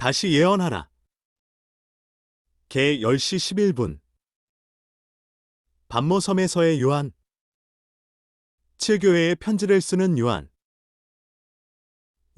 다시 예언하라. 개 10시 11분. 반모섬에서의 요한. 7교회에 편지를 쓰는 요한.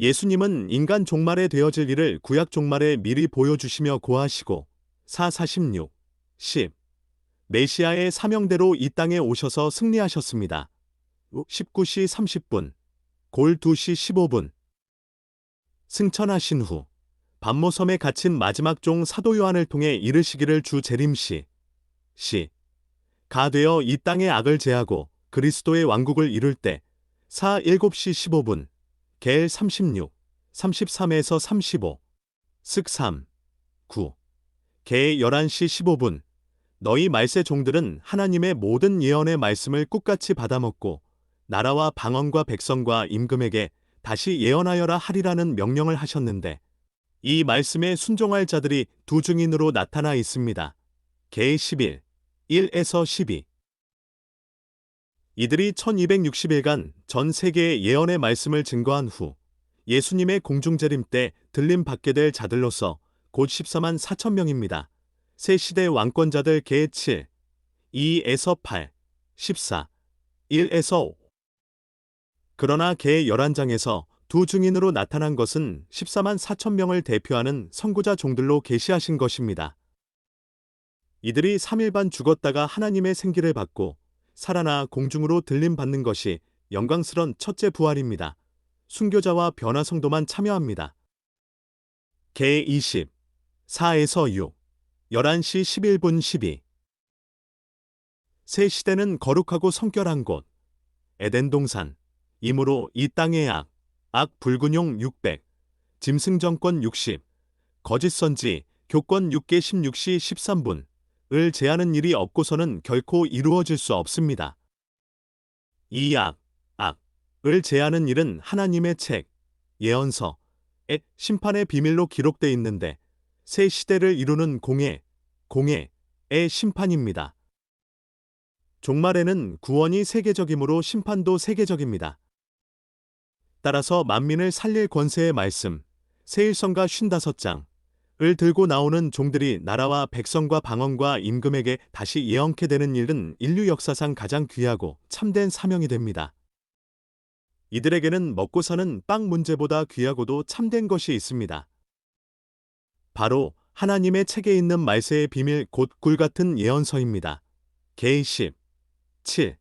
예수님은 인간 종말에 되어질 일을 구약 종말에 미리 보여주시며 고하시고 4:46, 10. 메시아의 사명대로 이 땅에 오셔서 승리하셨습니다. 19시 30분, 골 2시 15분. 승천하신 후 반모섬에 갇힌 마지막 종 사도 요한을 통해 이르시기를 주 재림시 가 되어 이 땅의 악을 제하고 그리스도의 왕국을 이룰 때 7시 15분, 겔 36, 33에서 35, 슥 3, 9, 개 11시 15분. 너희 말세 종들은 하나님의 모든 예언의 말씀을 꿀같이 받아먹고 나라와 방언과 백성과 임금에게 다시 예언하여라 하리라는 명령을 하셨는데 이 말씀에 순종할 자들이 두 증인으로 나타나 있습니다. 개 11, 1에서 12. 이들이 1260일간 전 세계의 예언의 말씀을 증거한 후 예수님의 공중재림 때 들림 받게 될 자들로서 곧 14만 4천 명입니다. 새 시대 왕권자들 개 7, 2에서 8, 14, 1에서 5. 그러나 개 11장에서 두 증인으로 나타난 것은 14만 4천 명을 대표하는 선구자 종들로 계시하신 것입니다. 이들이 3일 반 죽었다가 하나님의 생기를 받고 살아나 공중으로 들림 받는 것이 영광스런 첫째 부활입니다. 순교자와 변화성도만 참여합니다. 개 20, 4에서 6, 11시 11분 12. 새 시대는 거룩하고 성결한 곳, 에덴 동산, 이므로 이 땅의 악 불근용 600, 짐승정권 60, 거짓 선지, 교권 6개 16시 13분, 을 제하는 일이 없고서는 결코 이루어질 수 없습니다. 이 을 제하는 일은 하나님의 책, 예언서의 심판의 비밀로 기록돼 있는데 새 시대를 이루는 공예의 심판입니다. 종말에는 구원이 세계적이므로 심판도 세계적입니다. 따라서 만민을 살릴 권세의 말씀, 새1성가 55장, 을 들고 나오는 종들이 나라와 백성과 방언과 임금에게 다시 예언케 되는 일은 인류 역사상 가장 귀하고 참된 사명이 됩니다. 이들에게는 먹고 사는 빵 문제보다 귀하고도 참된 것이 있습니다. 바로 하나님의 책에 있는 말세의 비밀 곧 굴같은 예언서입니다. 개 10, 7.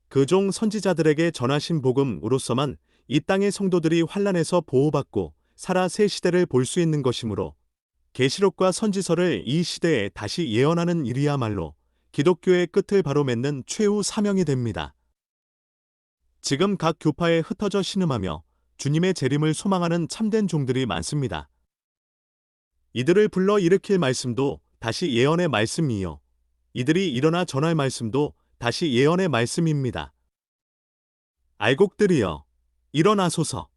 그 종 선지자들에게 전하신 복음으로서만 이 땅의 성도들이 환난에서 보호받고 살아 새 시대를 볼 수 있는 것이므로 계시록과 선지서를 이 시대에 다시 예언하는 일이야말로 기독교의 끝을 바로맺는 최후 사명이 됩니다. 지금 각 교파에 흩어져 신음하며 주님의 재림을 소망하는 참된 종들이 많습니다. 이들을 불러 일으킬 말씀도 다시 예언의 말씀이요. 이들이 일어나 전할 말씀도 다시 예언의 말씀입니다. 알곡들이여, 일어나소서.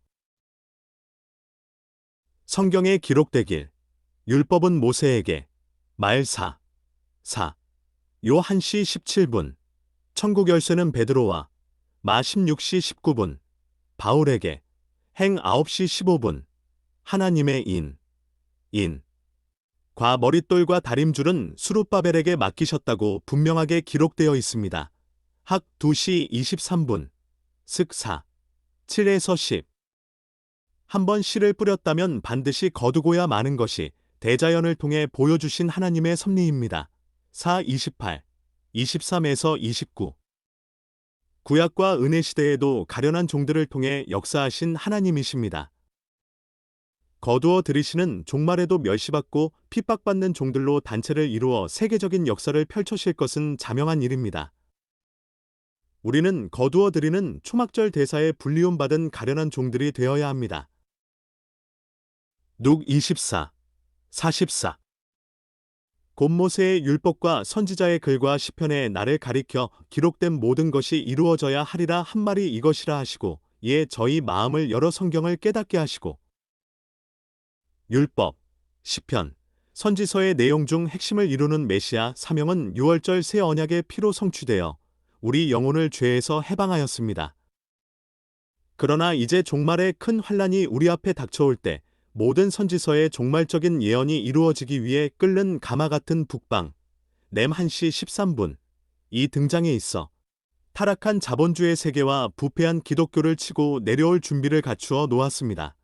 성경에 기록되길 율법은 모세에게 말 4, 요 1시 17분 천국 열쇠는 베드로와 마 16시 19분 바울에게 행 9시 15분 하나님의 과 머릿돌과 다림줄은 수룹바벨에게 맡기셨다고 분명하게 기록되어 있습니다. 학 2시 23분 슥 4, 7에서 10. 한번 씨를 뿌렸다면 반드시 거두고야 마는 것이 대자연을 통해 보여주신 하나님의 섭리입니다. 4:28, 23에서 29. 구약과 은혜 시대에도 가련한 종들을 통해 역사하신 하나님이십니다. 거두어 들이시는 종말에도 멸시받고 핍박받는 종들로 단체를 이루어 세계적인 역사를 펼쳐실 것은 자명한 일입니다. 우리는 거두어 들이는 초막절 대사에 불리움 받은 가련한 종들이 되어야 합니다. 눅 24, 44. 곧 모세의 율법과 선지자의 글과 시편에 나를 가리켜 기록된 모든 것이 이루어져야 하리라 한 말이 이것이라 하시고 이에 저희 마음을 열어 성경을 깨닫게 하시고 율법, 시편, 선지서의 내용 중 핵심을 이루는 메시아 사명은 6월절 새 언약의 피로 성취되어 우리 영혼을 죄에서 해방하였습니다. 그러나 이제 종말의 큰 환란이 우리 앞에 닥쳐올 때 모든 선지서의 종말적인 예언이 이루어지기 위해 끓는 가마 같은 북방, 램 1시 13분, 이 등장에 있어 타락한 자본주의 세계와 부패한 기독교를 치고 내려올 준비를 갖추어 놓았습니다.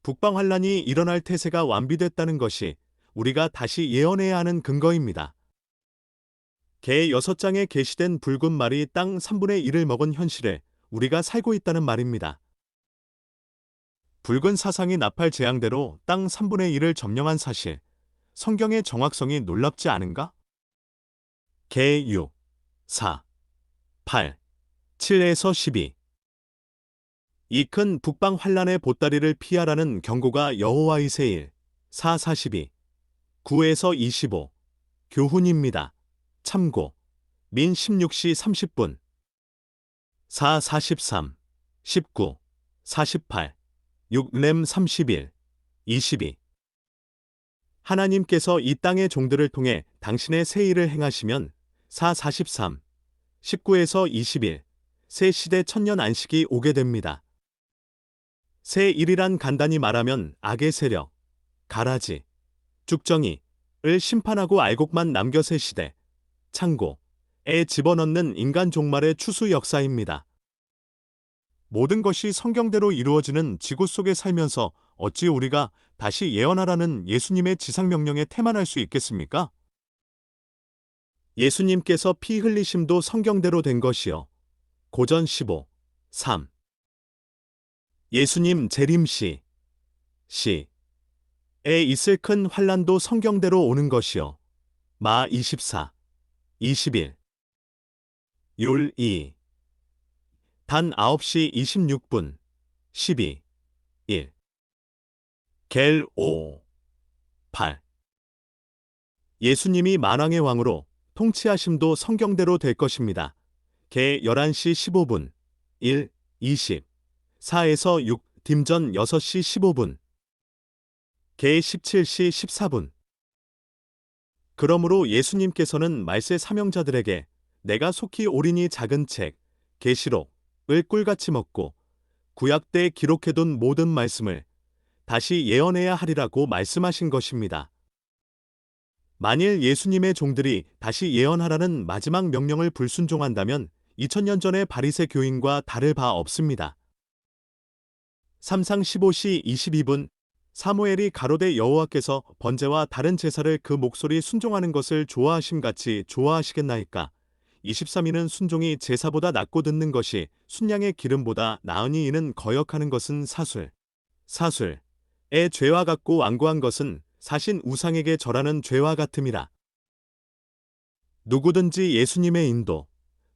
북방 환란이 일어날 태세가 완비됐다는 것이 우리가 다시 예언해야 하는 근거입니다. 개 6장에 게시된 붉은 말이 땅 3분의 1을 먹은 현실에 우리가 살고 있다는 말입니다. 붉은 사상이 나팔 재앙대로 땅 3분의 1을 점령한 사실, 성경의 정확성이 놀랍지 않은가? 개 6, 4, 8, 7에서 12. 이 큰 북방 환란의 보따리를 피하라는 경고가 여호와의 세일 4:42, 9에서 25 교훈입니다. 참고 민 16시 30분 4:43, 19, 48, 6렘 31, 22. 하나님께서 이 땅의 종들을 통해 당신의 새 일을 행하시면 4:43, 19에서 21, 새 시대 천년 안식이 오게 됩니다. 새 일이란 간단히 말하면 악의 세력, 가라지, 쭉정이를 심판하고 알곡만 남겨 새 시대, 창고에 집어넣는 인간 종말의 추수 역사입니다. 모든 것이 성경대로 이루어지는 지구 속에 살면서 어찌 우리가 다시 예언하라는 예수님의 지상명령에 태만할 수 있겠습니까? 예수님께서 피 흘리심도 성경대로 된 것이요. 고전 15, 3. 예수님 재림시, 시에 있을 큰 환란도 성경대로 오는 것이요. 마 24, 21. 율 2. 단 9시 26분, 12, 1. 겔 5, 8. 예수님이 만왕의 왕으로 통치하심도 성경대로 될 것입니다. 개 11시 15분, 1, 20, 4에서 6, 딤전 6시 15분, 개 17시 14분. 그러므로 예수님께서는 말세 사명자들에게 내가 속히 오리니 작은 책, 계시록을 꿀같이 먹고 구약 때 기록해둔 모든 말씀을 다시 예언해야 하리라고 말씀하신 것입니다. 만일 예수님의 종들이 다시 예언하라는 마지막 명령을 불순종한다면 2000년 전의 바리새 교인과 다를 바 없습니다. 3상 15시 22분 사무엘이 가로되 여호와께서 번제와 다른 제사를 그 목소리 순종하는 것을 좋아하심같이 좋아하시겠나이까. 23이는 순종이 제사보다 낫고 듣는 것이 순양의 기름보다 나으니 이는 거역하는 것은 사술의 죄와 같고 완고한 것은 사신 우상에게 절하는 죄와 같음이라. 누구든지 예수님의 인도,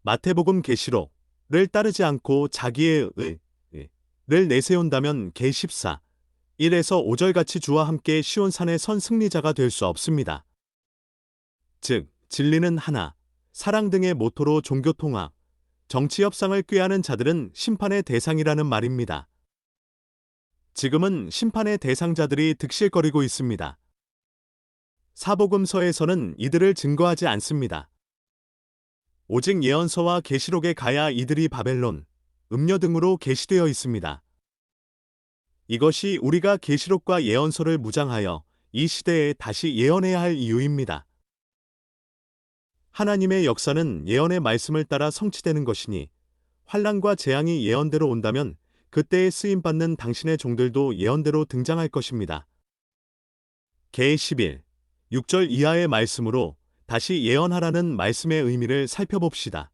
마태복음 계시록을 따르지 않고 자기의 의를 내세운다면 개 14, 1에서 5절같이 주와 함께 시온산에 선 승리자가 될 수 없습니다. 즉, 진리는 하나, 사랑 등의 모토로 종교통합, 정치 협상을 꾀하는 자들은 심판의 대상이라는 말입니다. 지금은 심판의 대상자들이 득실거리고 있습니다. 사복음서에서는 이들을 증거하지 않습니다. 오직 예언서와 계시록에 가야 이들이 바벨론, 음녀 등으로 계시되어 있습니다. 이것이 우리가 계시록과 예언서를 무장하여 이 시대에 다시 예언해야 할 이유입니다. 하나님의 역사는 예언의 말씀을 따라 성취되는 것이니 환란과 재앙이 예언대로 온다면 그때에 쓰임받는 당신의 종들도 예언대로 등장할 것입니다. 개 11, 6절 이하의 말씀으로 다시 예언하라는 말씀의 의미를 살펴봅시다.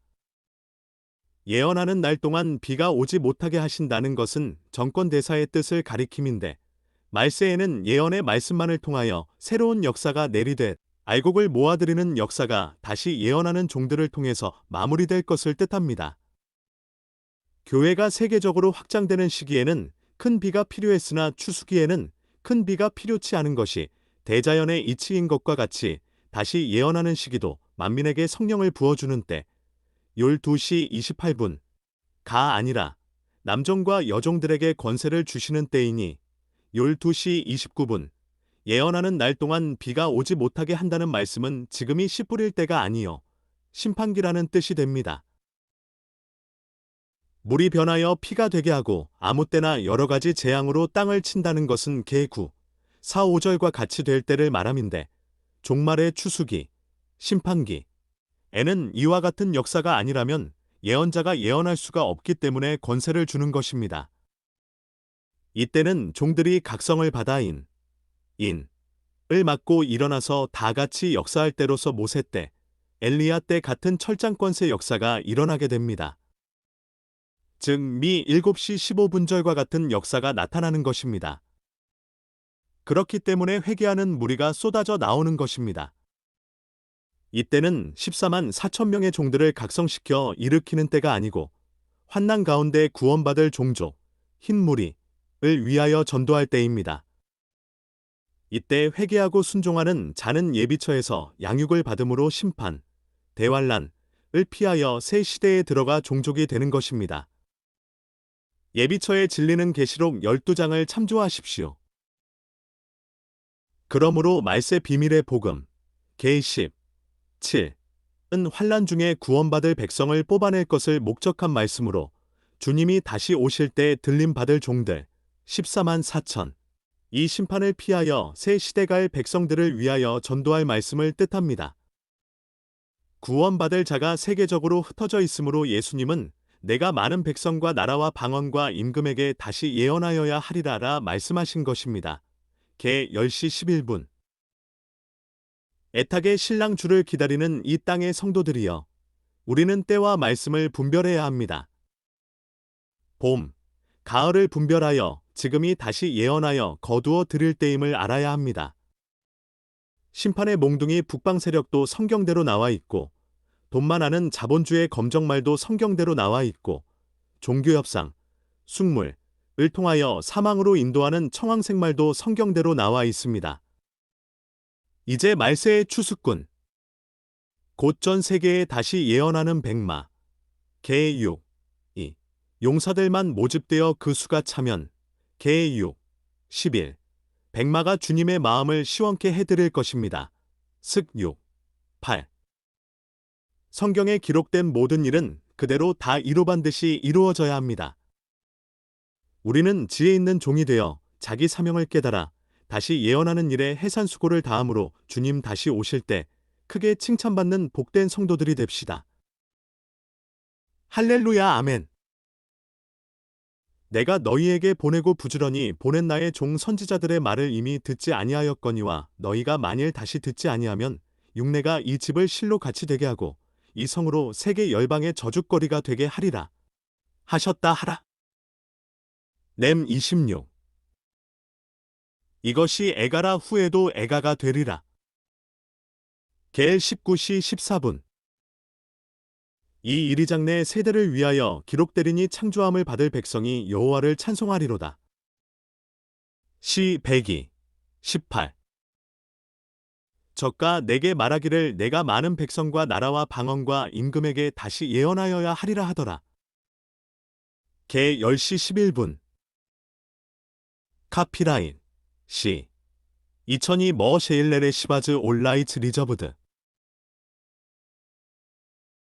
예언하는 날 동안 비가 오지 못하게 하신다는 것은 정권대사의 뜻을 가리킴인데 말세에는 예언의 말씀만을 통하여 새로운 역사가 내리되 알곡을 모아들이는 역사가 다시 예언하는 종들을 통해서 마무리될 것을 뜻합니다. 교회가 세계적으로 확장되는 시기에는 큰 비가 필요했으나 추수기에는 큰 비가 필요치 않은 것이 대자연의 이치인 것과 같이 다시 예언하는 시기도 만민에게 성령을 부어주는 때 12시 28분 가 아니라 남종과 여종들에게 권세를 주시는 때이니 12시 29분 예언하는 날 동안 비가 오지 못하게 한다는 말씀은 지금이 씨 뿌릴 때가 아니요 심판기라는 뜻이 됩니다. 물이 변하여 피가 되게 하고 아무 때나 여러 가지 재앙으로 땅을 친다는 것은 개 4, 5절과 같이 될 때를 말함인데 종말의 추수기, 심판기, 에는 이와 같은 역사가 아니라면 예언자가 예언할 수가 없기 때문에 권세를 주는 것입니다. 이때는 종들이 각성을 받아 을 맡고 일어나서 다 같이 역사할 때로서 모세 때, 엘리야 때 같은 철장권세 역사가 일어나게 됩니다. 즉, 미 7시 15분절과 같은 역사가 나타나는 것입니다. 그렇기 때문에 회개하는 무리가 쏟아져 나오는 것입니다. 이때는 14만 4천 명의 종들을 각성시켜 일으키는 때가 아니고 환난 가운데 구원받을 종족, 흰 무리를 위하여 전도할 때입니다. 이때 회개하고 순종하는 자는 예비처에서 양육을 받음으로 심판, 대환란을 피하여 새 시대에 들어가 종족이 되는 것입니다. 예비처에 진리는 계시록 12장을 참조하십시오. 그러므로 말세 비밀의 복음, 개10, 7은 환난 중에 구원받을 백성을 뽑아낼 것을 목적한 말씀으로 주님이 다시 오실 때 들림받을 종들 14만 4천 이 심판을 피하여 새 시대갈 백성들을 위하여 전도할 말씀을 뜻합니다. 구원받을 자가 세계적으로 흩어져 있으므로 예수님은 내가 많은 백성과 나라와 방언과 임금에게 다시 예언하여야 하리라라 말씀하신 것입니다. 개 10시 11분 애타게 신랑 주를 기다리는 이 땅의 성도들이여, 우리는 때와 말씀을 분별해야 합니다. 봄, 가을을 분별하여 지금이 다시 예언하여 거두어 드릴 때임을 알아야 합니다. 심판의 몽둥이 북방 세력도 성경대로 나와 있고, 돈만 아는 자본주의 검정말도 성경대로 나와 있고, 종교협상, 숙물을 통하여 사망으로 인도하는 청황색말도 성경대로 나와 있습니다. 이제 말세의 추수꾼, 곧 전 세계에 다시 예언하는 백마, 개 6, 용사들만 모집되어 그 수가 차면, 개 6, 11, 백마가 주님의 마음을 시원케 해드릴 것입니다. 슥 6, 8. 성경에 기록된 모든 일은 그대로 다 이루반 듯이 이루어져야 합니다. 우리는 지혜 있는 종이 되어 자기 사명을 깨달아 다시 예언하는 일에 해산수고를 다함으로 주님 다시 오실 때 크게 칭찬받는 복된 성도들이 됩시다. 할렐루야 아멘. 내가 너희에게 보내고 부지런히 보낸 나의 종 선지자들의 말을 이미 듣지 아니하였거니와 너희가 만일 다시 듣지 아니하면 육내가 이 집을 실로 같이 되게 하고 이 성으로 세계 열방의 저주거리가 되게 하리라 하셨다 하라. 렘 26. 이것이 애가라 후에도 애가가 되리라. 겔 19시 14분. 이 이리장 내 세대를 위하여 기록되리니 창조함을 받을 백성이 여호와를 찬송하리로다. 시 102, 18. 저가 내게 말하기를 내가 많은 백성과 나라와 방언과 임금에게 다시 예언하여야 하리라 하더라. 개 10시 11분. 카피라인 시 2002 머셰일레레 시바즈 올라이츠 리저브드